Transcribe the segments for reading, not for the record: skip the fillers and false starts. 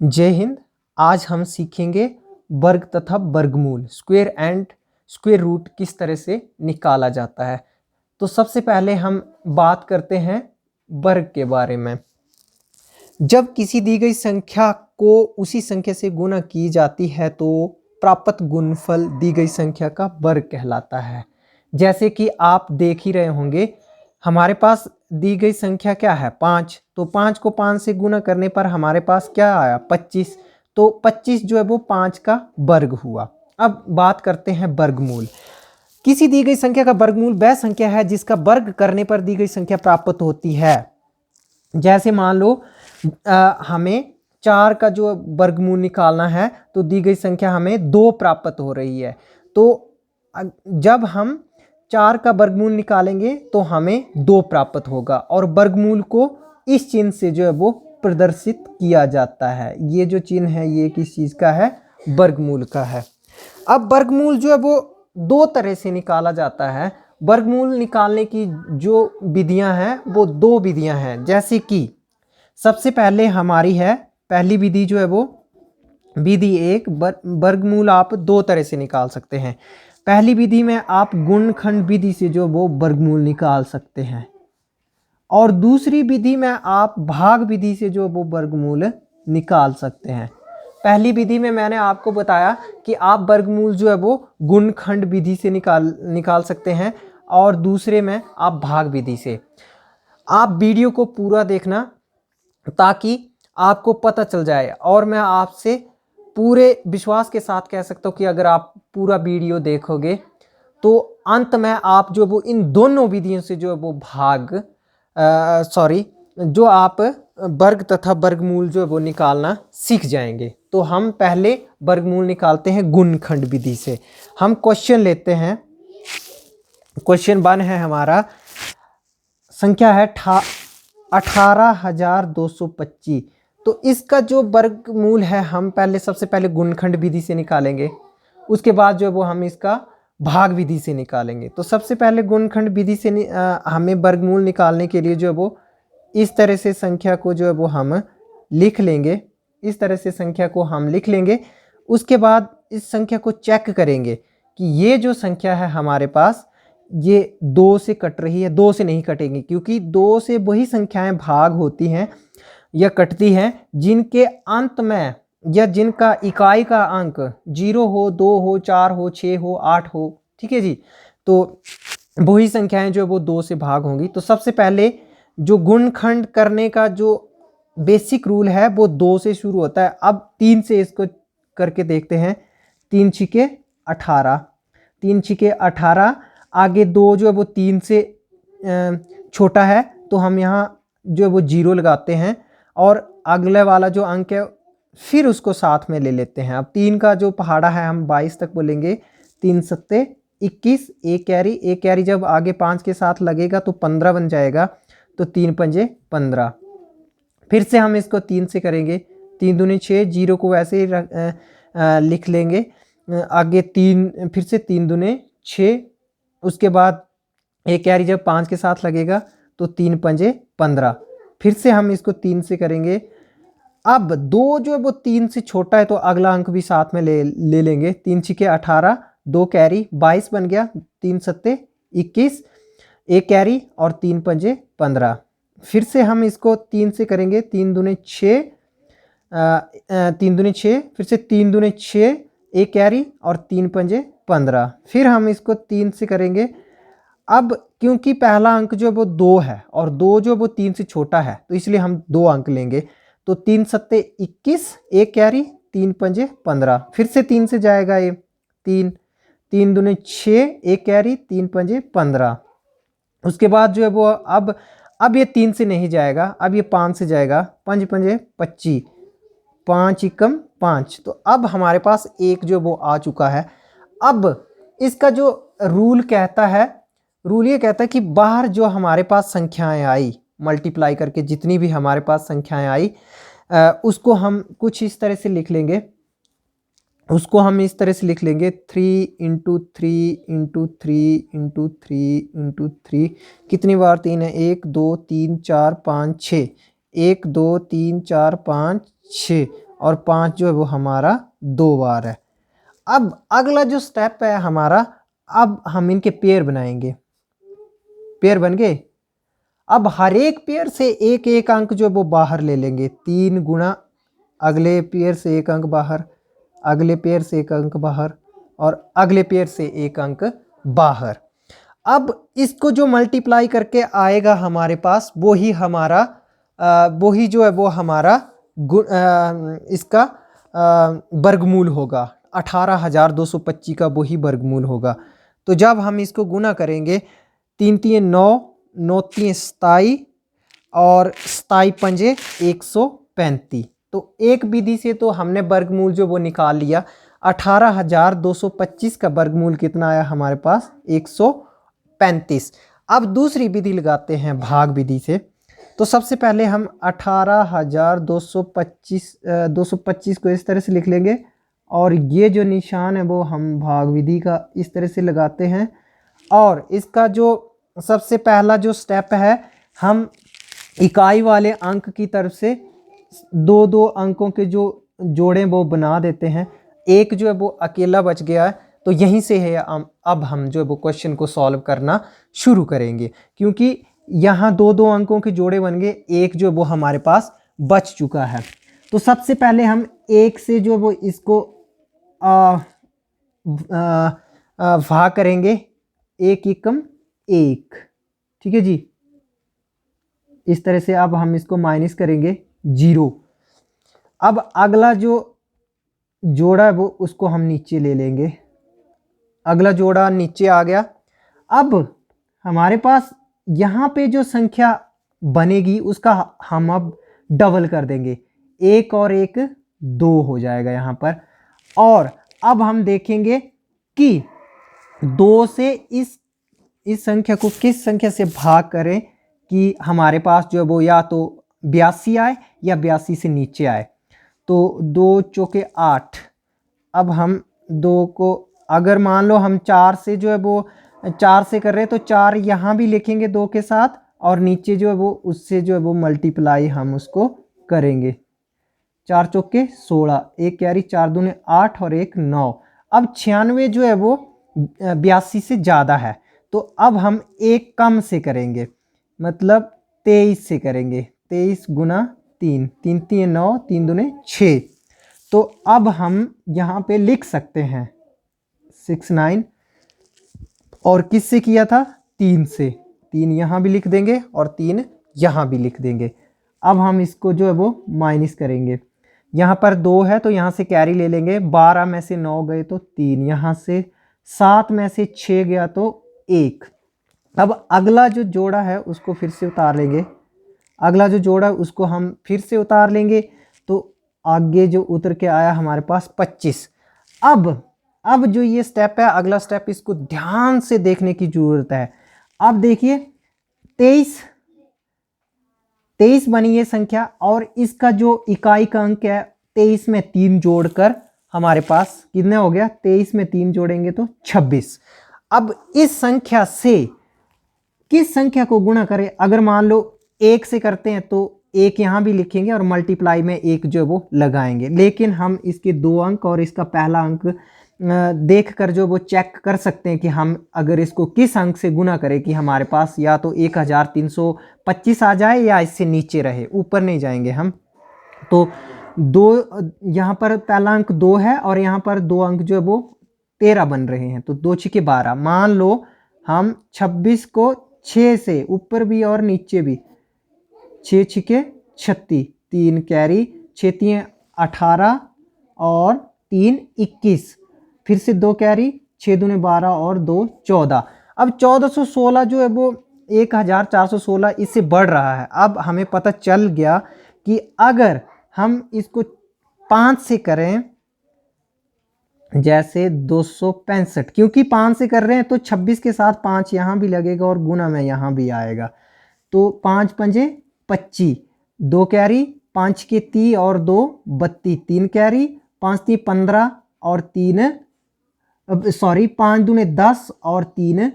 जय हिंद। आज हम सीखेंगे वर्ग तथा वर्गमूल, स्क्वायर एंड स्क्वायर रूट किस तरह से निकाला जाता है। तो सबसे पहले हम बात करते हैं वर्ग के बारे में। जब किसी दी गई संख्या को उसी संख्या से गुणा की जाती है तो प्राप्त गुणनफल दी गई संख्या का वर्ग कहलाता है। जैसे कि आप देख ही रहे होंगे, हमारे पास दी गई संख्या क्या है 5, तो 5 को 5 से गुणा करने पर हमारे पास क्या आया 25। तो 25 जो है वो 5 का वर्ग हुआ। अब बात करते हैं वर्गमूल। किसी दी गई संख्या का वर्गमूल वह संख्या है जिसका वर्ग करने पर दी गई संख्या प्राप्त होती है। जैसे मान लो हमें 4 का जो वर्गमूल निकालना है तो दी गई संख्या हमें 2 प्राप्त हो रही है। तो जब हम 4 का वर्गमूल निकालेंगे तो हमें 2 प्राप्त होगा और वर्गमूल को इस चिन्ह से जो है वो प्रदर्शित किया जाता है। ये जो चिन्ह है ये किस चीज़ का है, वर्गमूल का है। अब वर्गमूल जो है वो 2 तरह से निकाला जाता है। वर्गमूल निकालने की जो विधियां हैं वो 2 विधियां हैं। जैसे कि सबसे पहले हमारी है पहली विधि जो है वो विधि 1। वर्गमूल आप 2 तरह से निकाल सकते हैं। पहली विधि में आप गुणनखंड विधि से जो वो वर्गमूल निकाल सकते हैं और दूसरी विधि में आप भाग विधि से जो वो वर्गमूल निकाल सकते हैं। पहली विधि में मैंने आपको बताया कि आप वर्गमूल जो है वो गुणनखंड विधि से निकाल सकते हैं और दूसरे में आप भाग विधि से। आप वीडियो को पूरा देखना ताकि आपको पता चल जाए और मैं आपसे पूरे विश्वास के साथ कह सकता हूँ कि अगर आप पूरा वीडियो देखोगे तो अंत में आप जो वो इन दोनों विधियों से जो वो जो आप वर्ग तथा वर्गमूल जो है वो निकालना सीख जाएंगे। तो हम पहले वर्गमूल निकालते हैं गुणनखंड विधि से। हम क्वेश्चन लेते हैं। क्वेश्चन 1 है हमारा, संख्या है 18,225। तो इसका जो वर्गमूल है हम सबसे पहले गुणनखंड विधि से निकालेंगे, उसके बाद जो है वो हम इसका भाग विधि से निकालेंगे। तो सबसे पहले गुणनखंड विधि से हमें वर्गमूल निकालने के लिए जो है वो इस तरह से संख्या को जो है वो हम लिख लेंगे। इस तरह से संख्या को हम लिख लेंगे। उसके बाद इस संख्या को चेक करेंगे कि ये जो संख्या है हमारे पास ये 2 से कट रही है। 2 से नहीं कटेंगी क्योंकि 2 से वही संख्याएं भाग होती हैं या कटती हैं जिनके अंत में या जिनका इकाई का अंक 0 हो, 2 हो, 4 हो, 6 हो, 8 हो। ठीक है जी। तो वही संख्याएं जो वो 2 से भाग होंगी। तो सबसे पहले जो गुणनखंड करने का जो बेसिक रूल है वो 2 से शुरू होता है। अब 3 से इसको करके देखते हैं। 3 छिके 18, 3 छिके 18। आगे 2 जो है वो 3 से छोटा है तो हम यहाँ जो है वो 0 लगाते हैं और अगले वाला जो अंक है फिर उसको साथ में ले लेते हैं। अब 3 का जो पहाड़ा है हम 22 तक बोलेंगे। 3 सत्ते 21, एक कैरी जब आगे 5 के साथ लगेगा तो 15 बन जाएगा। तो 3 पंजे 15। फिर से हम इसको 3 से करेंगे। 3 दूनी 6, 0 को वैसे ही लिख लेंगे। आगे 3, फिर से 3 दूने 6। उसके बाद एक कैरी जब 5 के साथ लगेगा तो 3 पंजे 15। फिर से हम इसको 3 से करेंगे। अब 2 जो है वो 3 से छोटा है तो अगला अंक भी साथ में ले लेंगे। 3 छिके 18, 2 कैरी 22 बन गया। 3 सत्ते 21, एक कैरी और 3 पंजे 15। फिर से हम इसको 3 से करेंगे। 3 दूने 6, 3 दूने 6, फिर से 3 दूने 6, एक कैरी और 3 पंजे 15। फिर हम इसको 3 से करेंगे। अब क्योंकि पहला अंक जो है वो 2 है और 2 जो वो 3 से छोटा है तो इसलिए हम 2 अंक लेंगे। तो 3 सत्ते 21, एक कैरी, 3 पंजे 15। फिर से 3 से जाएगा ये 3, 3 दूने 6, एक कैरी, 3 पंजे 15। उसके बाद जो है वो अब ये 3 से नहीं जाएगा, अब ये 5 से जाएगा। 5 पंजे 25, 5 एकम 5। तो अब हमारे पास एक जो वो आ चुका है। अब इसका जो रूल कहता है, रूल ये कहता है कि बाहर जो हमारे पास संख्याएं आई मल्टीप्लाई करके, जितनी भी हमारे पास संख्याएं आई उसको हम कुछ इस तरह से लिख लेंगे। उसको हम इस तरह से लिख लेंगे 3 × 3 × 3 × 3 × 3। कितनी बार 3 है? 1 2 3 4 5 6। 1 2 3 4 5 6 और 5 जो है वो हमारा 2 बार है। अब अगला जो स्टेप है हमारा, अब हम इनके पेयर बनाएंगे। पेयर बन गए। अब हर एक पेयर से एक एक अंक जो है वो बाहर ले लेंगे। 3 गुणा अगले पेयर से एक अंक बाहर, अगले पेयर से एक अंक बाहर और अगले पेयर से एक अंक बाहर। अब इसको जो मल्टीप्लाई करके आएगा हमारे पास वो ही हमारा वो ही जो है वो हमारा इसका वर्गमूल होगा। 18,225 का वही वर्गमूल होगा। तो जब हम इसको गुना करेंगे, 3 3 9, 9 3 27 और 27 पंजे 135। तो एक विधि से तो हमने वर्गमूल जो वो निकाल लिया। 18,225 का वर्गमूल कितना आया हमारे पास? 135। अब दूसरी विधि लगाते हैं भाग विधि से। तो सबसे पहले हम 18,225 को इस तरह से लिख लेंगे और ये जो निशान है वो हम भाग विधि का इस तरह से लगाते हैं। और इसका जो सबसे पहला जो स्टेप है, हम इकाई वाले अंक की तरफ से 2-2 अंकों के जो जोड़े वो बना देते हैं। एक जो है वो अकेला बच गया है, तो यहीं से है अब हम जो है वो क्वेश्चन को सॉल्व करना शुरू करेंगे, क्योंकि यहाँ 2-2 अंकों के जोड़े बन गए, एक जो है वो हमारे पास बच चुका है। तो सबसे पहले हम एक से जो है वो इसको भाग करेंगे। 1 एकम 1, ठीक है जी। इस तरह से अब हम इसको माइनस करेंगे 0। अब अगला जो जोड़ा है वो उसको हम नीचे ले लेंगे। अगला जोड़ा नीचे आ गया। अब हमारे पास यहाँ पे जो संख्या बनेगी उसका हम अब डबल कर देंगे। 1 और 1 2 हो जाएगा यहाँ पर। और अब हम देखेंगे कि 2 से इस संख्या को किस संख्या से भाग करें कि हमारे पास जो है वो या तो 82 आए या 82 से नीचे आए। तो 2 चौके 8। अब हम 2 को अगर मान लो हम 4 से जो है वो 4 से कर रहे हैं तो 4 यहाँ भी लिखेंगे 2 के साथ, और नीचे जो है वो उससे जो है वो मल्टीप्लाई हम उसको करेंगे। 4 चौके 16, एक कैरी 4 दूने 8 और 1 9। अब 96 जो है वो 82 से ज़्यादा है, तो अब हम एक कम से करेंगे, मतलब 23 से करेंगे। 23 गुना 3, 3 3 9, 3 दूने 6। तो अब हम यहाँ पे लिख सकते हैं 69। और किससे किया था? 3 से। 3 यहाँ भी लिख देंगे और 3 यहाँ भी लिख देंगे। अब हम इसको जो है वो माइनस करेंगे। यहाँ पर 2 है तो यहाँ से कैरी ले लेंगे। 12 में से 9 गए तो 3, यहाँ से 7 में से 6 गया तो 1। अब अगला जो जोड़ा है उसको फिर से उतार लेंगे। अगला जो जोड़ा है उसको हम फिर से उतार लेंगे, तो आगे जो उतर के आया हमारे पास 25। अब जो ये स्टेप है, अगला स्टेप, इसको ध्यान से देखने की जरूरत है। अब देखिए 23 बनी ये संख्या, और इसका जो इकाई का अंक है 23 में 3 जोड़कर हमारे पास कितने हो गया? 23 में 3 जोड़ेंगे तो 26। अब इस संख्या से किस संख्या को गुणा करें? अगर मान लो 1 से करते हैं तो 1 यहाँ भी लिखेंगे और मल्टीप्लाई में 1 जो है वो लगाएंगे। लेकिन हम इसके 2 अंक और इसका पहला अंक देख कर जो वो चेक कर सकते हैं कि हम अगर इसको किस अंक से गुना करें कि हमारे पास या तो 1325 आ जाए या इससे नीचे रहे, ऊपर नहीं जाएंगे हम। तो 2 यहाँ पर पहला अंक 2 है और यहाँ पर 2 अंक जो है वो 13 बन रहे हैं, तो 2 छिके 12। मान लो हम 26 को 6 से ऊपर भी और नीचे भी, 6 छिके 36, 3 कैरी, 6 3 18 और 3 21, फिर से 2 कैरी, 6 दूने 12 और 2 14। अब 1416 जो है वो 1416 इससे बढ़ रहा है। अब हमें पता चल गया कि अगर हम इसको 5 से करें, जैसे 265, क्योंकि 5 से कर रहे हैं तो 26 के साथ 5 यहाँ भी लगेगा और गुना में यहाँ भी आएगा। तो 5 पंजे 25, 2 कैरी, 5 के 30 और 2 32, 3 कैरी, 5 3 15 और 5 दूने 10 और 3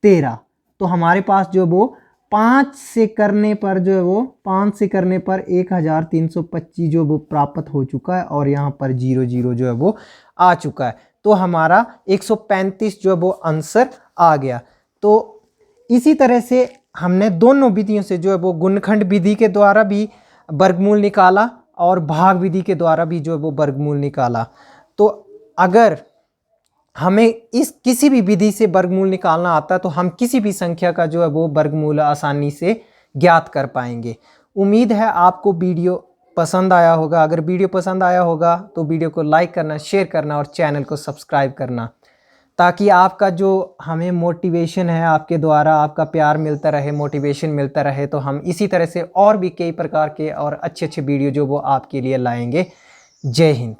13। तो हमारे पास जो वो 5 से करने पर जो है वो 5 से करने पर 1325 जो वो प्राप्त हो चुका है और यहाँ पर 00 जो है वो आ चुका है। तो हमारा 135 जो है वो आंसर आ गया। तो इसी तरह से हमने दोनों विधियों से जो है वो गुणनखंड विधि के द्वारा भी वर्गमूल निकाला और भाग विधि के द्वारा भी जो है वो वर्गमूल निकाला। तो अगर हमें इस किसी भी विधि से वर्गमूल निकालना आता है तो हम किसी भी संख्या का जो है वो वर्गमूल आसानी से ज्ञात कर पाएंगे। उम्मीद है आपको वीडियो पसंद आया होगा। अगर वीडियो पसंद आया होगा तो वीडियो को लाइक करना, शेयर करना और चैनल को सब्सक्राइब करना, ताकि आपका जो हमें मोटिवेशन है, आपके द्वारा आपका प्यार मिलता रहे, मोटिवेशन मिलता रहे। तो हम इसी तरह से और भी कई प्रकार के और अच्छे अच्छे वीडियो जो वो आपके लिए लाएंगे। जय हिंद।